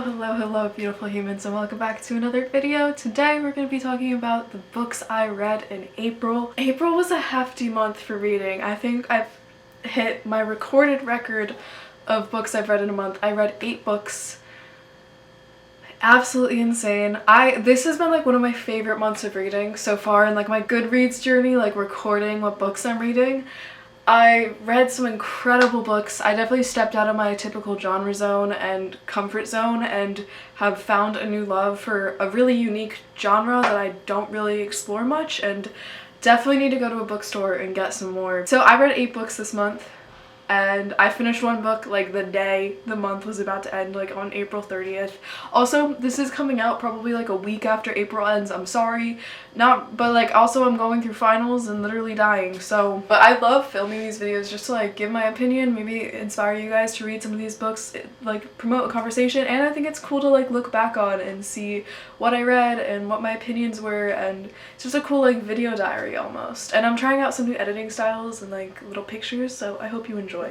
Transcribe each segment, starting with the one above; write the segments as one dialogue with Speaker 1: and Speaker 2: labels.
Speaker 1: Hello, beautiful humans, and welcome back to another video. Today we're going to be talking about the books I read in April. April was a hefty month for reading. I think I've hit my recorded record of books I've read in a month. I read 8 books. Absolutely insane. This has been like one of my favorite months of reading so far in like my Goodreads journey, like recording what books I'm reading. I read some incredible books. I definitely stepped out of my typical genre zone and comfort zone and have found a new love for a really unique genre that I don't really explore much, and definitely need to go to a bookstore and get some more. So I read 8 books this month, and I finished one book like the day the month was about to end, like on April 30th. Also, this is coming out probably like a week after April ends. I'm sorry. But like also I'm going through finals and literally dying. So, but I love filming these videos just to like give my opinion, maybe inspire you guys to read some of these books, like promote a conversation, and I think it's cool to like look back on and see what I read and what my opinions were, and it's just a cool like video diary almost. And I'm trying out some new editing styles and like little pictures, so I hope you enjoy.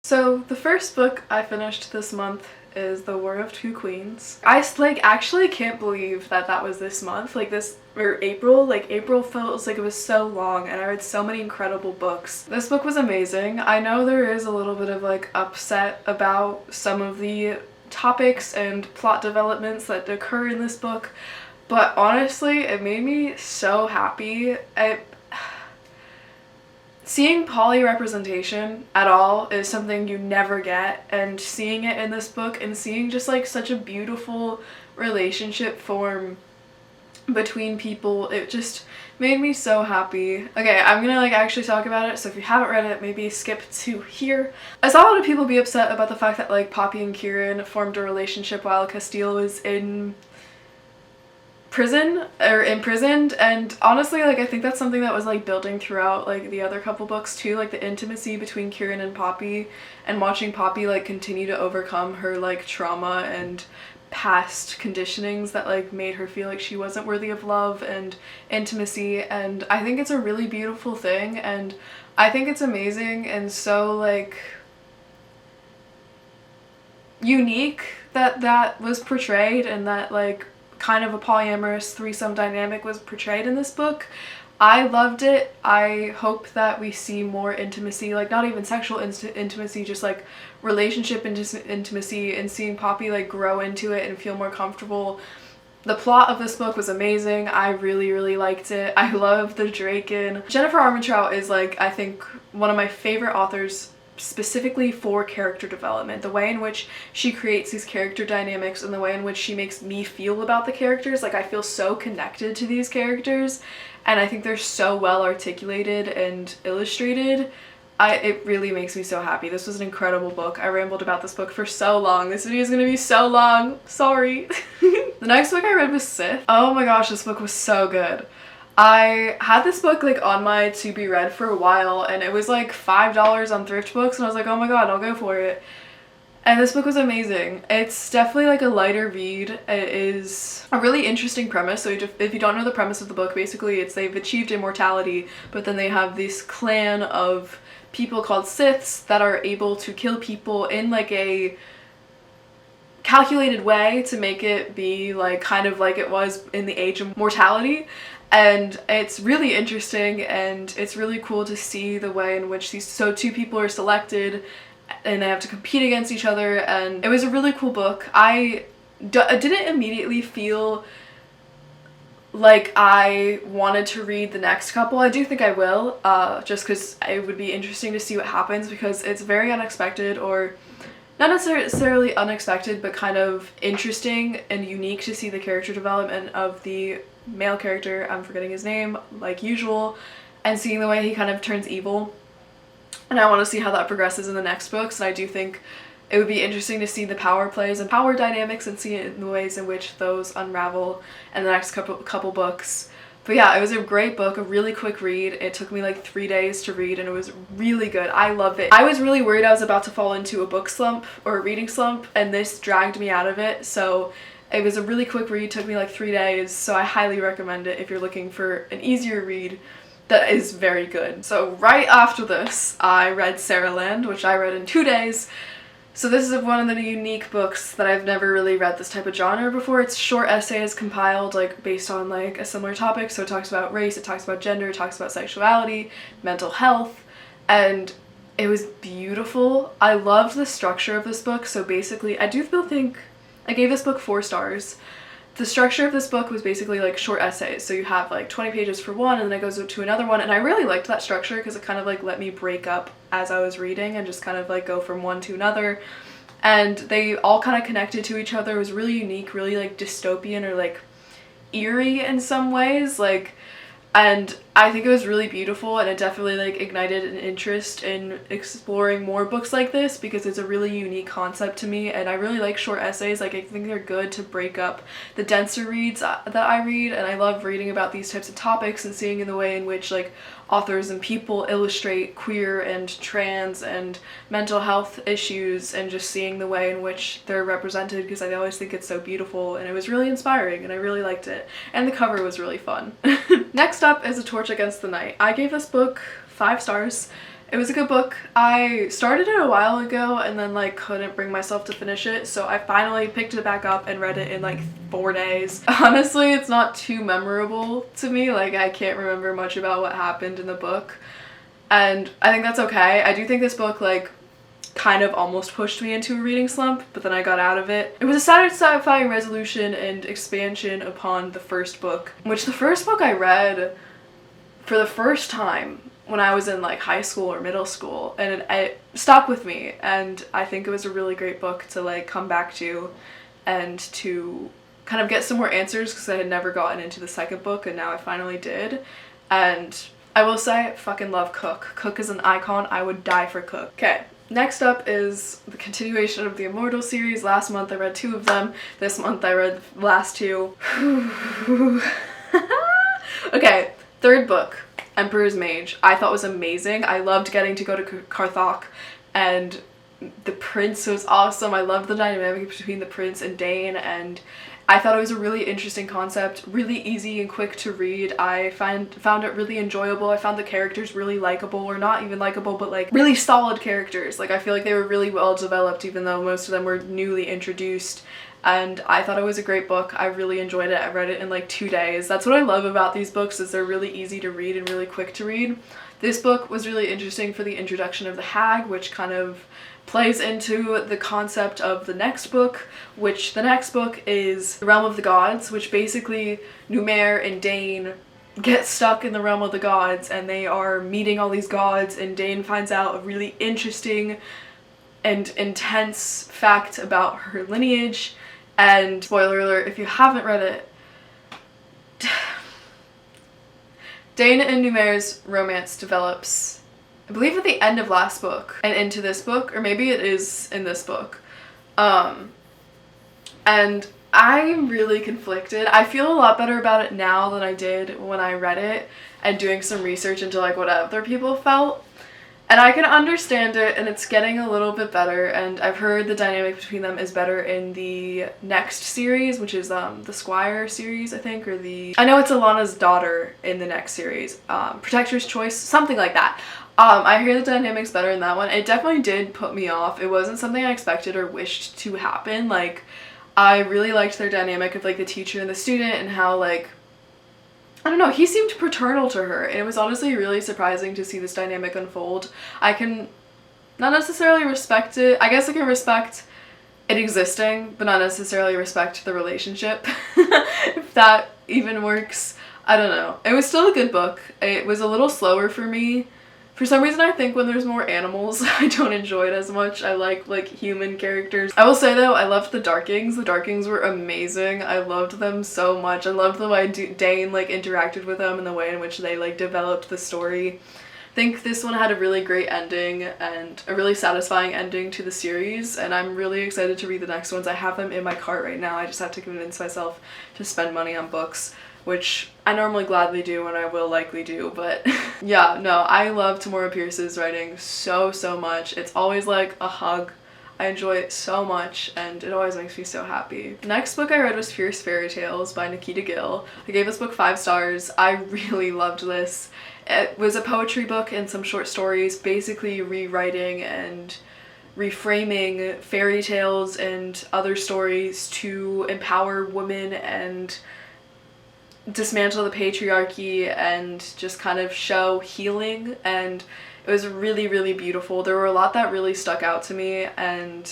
Speaker 1: So the first book I finished this month is The War of Two Queens. I like actually can't believe that was this month, like April. Like April feels like it was so long, and I read so many incredible books. This book was amazing. I know there is a little bit of like upset about some of the topics and plot developments that occur in this book, but honestly it made me so happy. Seeing poly representation at all is something you never get, and seeing it in this book and seeing just like such a beautiful relationship form between people, it just made me so happy. Okay, I'm gonna like actually talk about it, so if you haven't read it, maybe skip to here. I saw a lot of people be upset about the fact that like Poppy and Kieran formed a relationship while Castile was in imprisoned, and honestly like I think that's something that was like building throughout like the other couple books too, like the intimacy between Kieran and Poppy, and watching Poppy like continue to overcome her like trauma and past conditionings that like made her feel like she wasn't worthy of love and intimacy. And I think it's a really beautiful thing, and I think it's amazing and so like unique that was portrayed, and that like kind of a polyamorous threesome dynamic was portrayed in this book. I loved it. I hope that we see more intimacy, like not even sexual intimacy, just like relationship intimacy, and seeing Poppy like grow into it and feel more comfortable. The plot of this book was amazing. I really liked it. I love the Draken. Jennifer Armentrout is like, I think, one of my favorite authors specifically for character development. The way in which she creates these character dynamics and the way in which she makes me feel about the characters, like I feel so connected to these characters, and I think they're so well articulated and illustrated. It really makes me so happy. This was an incredible book. I rambled about this book for so long. This video is gonna be so long. Sorry. The next book I read was Sith. Oh my gosh, this book was so good. I had this book like on my to be read for a while, and it was like $5 on Thrift Books, and I was like, oh my god, I'll go for it. And this book was amazing. It's definitely like a lighter read. It is a really interesting premise. So if you don't know the premise of the book, basically it's they've achieved immortality, but then they have this clan of people called Siths that are able to kill people in like a calculated way to make it be like kind of like it was in the Age of Mortality. And it's really interesting, and it's really cool to see the way in which two people are selected and they have to compete against each other, and it was a really cool book. I didn't immediately feel like I wanted to read the next couple. I do think I will, just because it would be interesting to see what happens, because it's very unexpected, or not necessarily unexpected, but kind of interesting and unique to see the character development of the male character, I'm forgetting his name, like usual, and seeing the way he kind of turns evil. And I want to see how that progresses in the next books, and I do think it would be interesting to see the power plays and power dynamics and see it in the ways in which those unravel in the next couple books. But yeah, it was a great book, a really quick read. It took me like 3 days to read, and it was really good. I loved it. I was really worried I was about to fall into a book slump or a reading slump, and this dragged me out of it. So it was a really quick read, took me like 3 days, so I highly recommend it if you're looking for an easier read that is very good. So right after this, I read Sarahland, which I read in 2 days. So this is one of the unique books that I've never really read this type of genre before. It's short essays compiled like based on like a similar topic. So it talks about race, it talks about gender, it talks about sexuality, mental health, and it was beautiful. I loved the structure of this book. So basically, I do think I gave this book 4 stars. The structure of this book was basically like short essays. So you have like 20 pages for one and then it goes to another one. And I really liked that structure because it kind of like let me break up as I was reading and just kind of like go from one to another. And they all kind of connected to each other. It was really unique, really like dystopian or like eerie in some ways. And I think it was really beautiful, and it definitely like ignited an interest in exploring more books like this because it's a really unique concept to me, and I really like short essays. Like I think they're good to break up the denser reads that I read, and I love reading about these types of topics and seeing in the way in which like authors and people illustrate queer and trans and mental health issues, and just seeing the way in which they're represented because I always think it's so beautiful, and it was really inspiring and I really liked it, and the cover was really fun. Next up is A Torch Against the Night. I gave this book 5 stars. It was a good book. I started it a while ago and then like couldn't bring myself to finish it, so I finally picked it back up and read it in like 4 days. Honestly, it's not too memorable to me. Like I can't remember much about what happened in the book, and I think that's okay. I do think this book like kind of almost pushed me into a reading slump, but then I got out of it. It was a satisfying resolution and expansion upon the first book, which the first book I read for the first time when I was in like high school or middle school, and it stuck with me, and I think it was a really great book to like come back to and to kind of get some more answers because I had never gotten into the second book, and now I finally did. And I will say, I fucking love Cook. Cook is an icon. I would die for Cook. Okay. Next up is the continuation of the Immortal series. Last month I read 2 of them. This month I read the last 2. Okay, third book, Emperor's Mage. I thought was amazing. I loved getting to go to Karthok, and the prince was awesome. I loved the dynamic between the prince and Dane, and I thought it was a really interesting concept, really easy and quick to read. I found it really enjoyable. I found the characters really likable, or not even likable, but like really solid characters. Like I feel like they were really well developed even though most of them were newly introduced. And I thought it was a great book. I really enjoyed it. I read it in like 2 days. That's what I love about these books, is they're really easy to read and really quick to read. This book was really interesting for the introduction of the hag, which kind of plays into the concept of the next book, which the next book is The Realm of the Gods, which basically Numair and Dane get stuck in the Realm of the Gods, and they are meeting all these gods, and Dane finds out a really interesting and intense fact about her lineage. And spoiler alert, if you haven't read it, Dane and Numair's romance develops, I believe, at the end of last book and into this book, or maybe it is in this book. And I'm really conflicted. I feel a lot better about it now than I did when I read it and doing some research into like what other people felt. And I can understand it, and it's getting a little bit better, and I've heard the dynamic between them is better in the next series, which is the Squire series, I think, or I know it's Alana's daughter in the next series, Protector's Choice, something like that. I hear the dynamics better in that one. It definitely did put me off. It wasn't something I expected or wished to happen. Like, I really liked their dynamic of like the teacher and the student, and how like, I don't know, he seemed paternal to her, and it was honestly really surprising to see this dynamic unfold. I can not necessarily respect it. I guess I can respect it existing, but not necessarily respect the relationship, if that even works. I don't know. It was still a good book. It was a little slower for me. For some reason, I think when there's more animals, I don't enjoy it as much. I like human characters. I will say though, I loved the Darkings. The Darkings were amazing. I loved them so much. I loved the way Dane like interacted with them and the way in which they like developed the story. I think this one had a really great ending and a really satisfying ending to the series, and I'm really excited to read the next ones. I have them in my cart right now. I just have to convince myself to spend money on books, which I normally gladly do and I will likely do, but yeah, no, I love Tamora Pierce's writing so much. It's always like a hug. I enjoy it so much, and it always makes me so happy. The next book I read was Fierce Fairy Tales by Nikita Gill. I gave this book 5 stars. I really loved this. It was a poetry book and some short stories, basically rewriting and reframing fairy tales and other stories to empower women and dismantle the patriarchy and just kind of show healing, and it was really, really beautiful. There were a lot that really stuck out to me, and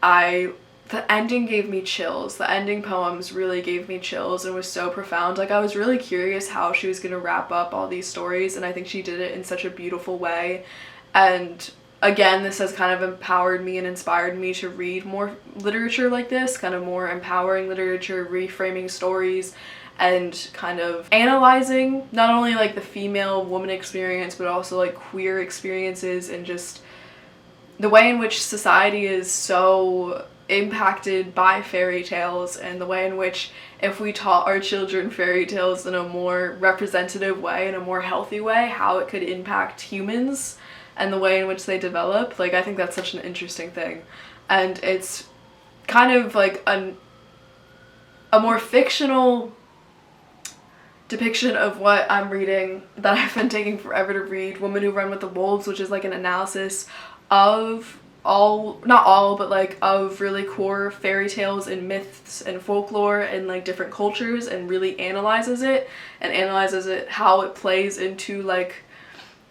Speaker 1: the ending gave me chills. The ending poems really gave me chills and was so profound. Like, I was really curious how she was gonna wrap up all these stories, and I think she did it in such a beautiful way. And again, this has kind of empowered me and inspired me to read more literature like this, kind of more empowering literature, reframing stories, and kind of analyzing not only like the female woman experience, but also like queer experiences, and just the way in which society is so impacted by fairy tales, and the way in which if we taught our children fairy tales in a more representative way, in a more healthy way, how it could impact humans and the way in which they develop. Like, I think that's such an interesting thing. And it's kind of like a more fictional depiction of what I'm reading that I've been taking forever to read, Women Who Run with the Wolves, which is like an analysis of not all, but like of really core fairy tales and myths and folklore and like different cultures, and really analyzes it how it plays into like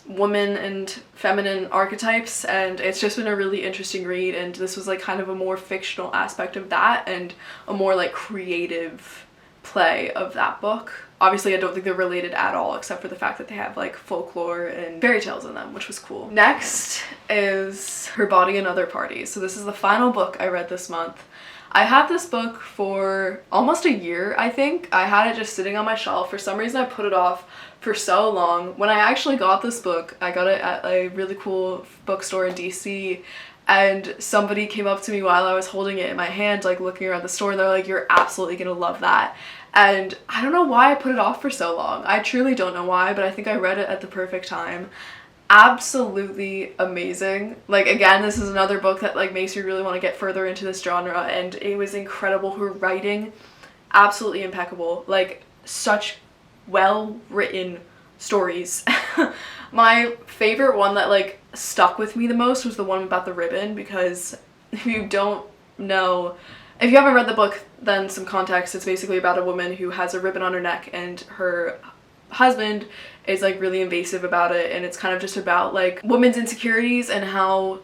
Speaker 1: women and feminine archetypes. And it's just been a really interesting read, and this was like kind of a more fictional aspect of that and a more like creative play of that book. Obviously, I don't think they're related at all, except for the fact that they have like folklore and fairy tales in them, which was cool. Next is Her Body and Other Parties. So this is the final book I read this month. I had this book for almost a year, I think. I had it just sitting on my shelf. For some reason, I put it off for so long. When I actually got this book, I got it at a really cool bookstore in DC, and somebody came up to me while I was holding it in my hand, like looking around the store, and they're like, "You're absolutely gonna love that." And I don't know why I put it off for so long. I truly don't know why, but I think I read it at the perfect time. Absolutely amazing. Like, again, this is another book that like makes me really want to get further into this genre, and it was incredible. Her writing, absolutely impeccable. Like, such well written stories. My favorite one that like stuck with me the most was the one about the ribbon, because if you don't know, if you haven't read the book, then some context. It's basically about a woman who has a ribbon on her neck, and her husband is like really invasive about it, and it's kind of just about like women's insecurities and how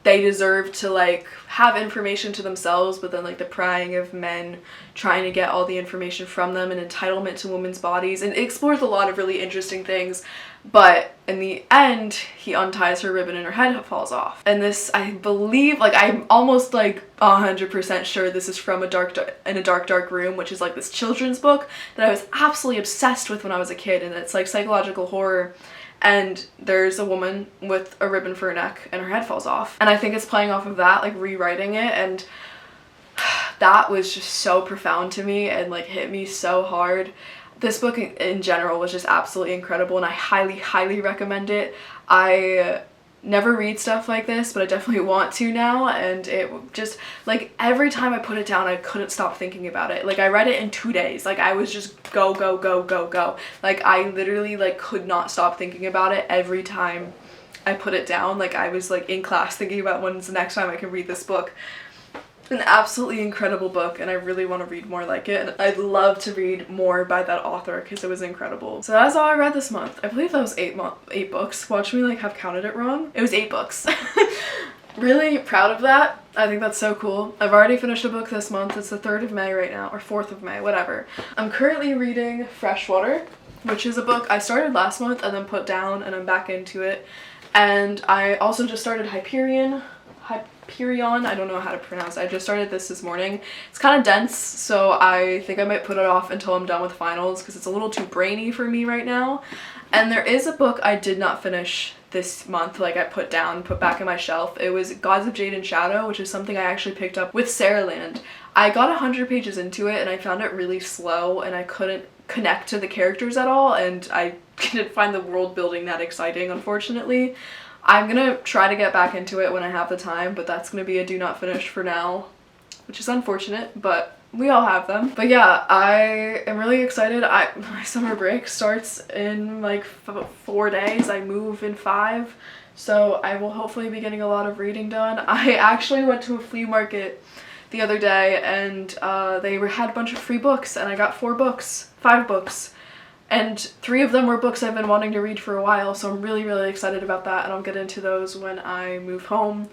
Speaker 1: they deserve to like have information to themselves, but then like the prying of men trying to get all the information from them, and entitlement to women's bodies. And it explores a lot of really interesting things, but in the end he unties her ribbon and her head falls off. And this, I believe, like I'm almost like 100% sure this is from a dark room, which is like this children's book that I was absolutely obsessed with when I was a kid, and it's like psychological horror. And there's a woman with a ribbon for her neck and her head falls off. And I think it's playing off of that, like rewriting it, and that was just so profound to me and like hit me so hard. This book in general was just absolutely incredible, and I highly, highly recommend it. I never read stuff like this, but I definitely want to now, and it just, like, every time I put it down, I couldn't stop thinking about it. Like, I read it in 2 days. Like, I was just go, go, go, go, go. Like, I literally, like, could not stop thinking about it every time I put it down. Like, I was, like, in class thinking about when's the next time I can read this book. An absolutely incredible book, and I really want to read more like it, and I'd love to read more by that author because it was incredible. So that's all I read this month. I believe that was 8 books. Watch me like have counted it wrong. It was 8 books. Really proud of that. I think that's so cool. I've already finished a book this month. It's the 3rd of May right now, or 4th of May, whatever. I'm currently reading Freshwater, which is a book I started last month and then put down, and I'm back into it. And I also just started Hyperion, I don't know how to pronounce it. I just started this morning. It's kind of dense, so I think I might put it off until I'm done with finals because it's a little too brainy for me right now. And there is a book I did not finish this month, like I put back in my shelf. It was Gods of Jade and Shadow, which is something I actually picked up with Sarah Land. I got 100 pages into it and I found it really slow, and I couldn't connect to the characters at all, and I didn't find the world building that exciting, unfortunately. I'm gonna try to get back into it when I have the time, but that's gonna be a do not finish for now. which is unfortunate, but we all have them. But yeah, I am really excited. My summer break starts in like 4 days. I move in 5. So I will hopefully be getting a lot of reading done. I actually went to a flea market the other day, and they had a bunch of free books, and I got 5 books. And 3 of them were books I've been wanting to read for a while, so I'm really, really excited about that, and I'll get into those when I move home.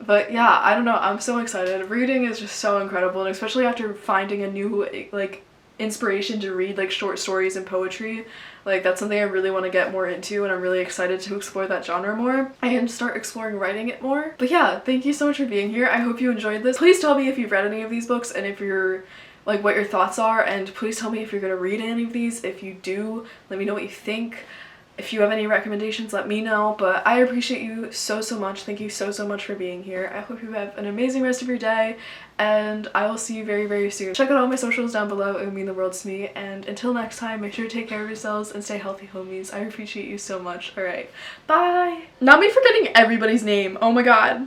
Speaker 1: But yeah, I don't know, I'm so excited. Reading is just so incredible, and especially after finding a new, like, inspiration to read, like, short stories and poetry. Like, that's something I really want to get more into, and I'm really excited to explore that genre more and start exploring writing it more. But yeah, thank you so much for being here. I hope you enjoyed this. Please tell me if you've read any of these books and if you're like what your thoughts are, and please tell me if you're gonna read any of these. If you do, let me know what you think. If you have any recommendations, let me know. But I appreciate you so much. Thank you so much for being here. I hope you have an amazing rest of your day, and I will see you very soon. Check out all my socials down below. It would mean the world to me. And until next time, make sure to take care of yourselves and stay healthy, homies. I appreciate you so much. Alright, bye! Not me forgetting everybody's name. Oh my god.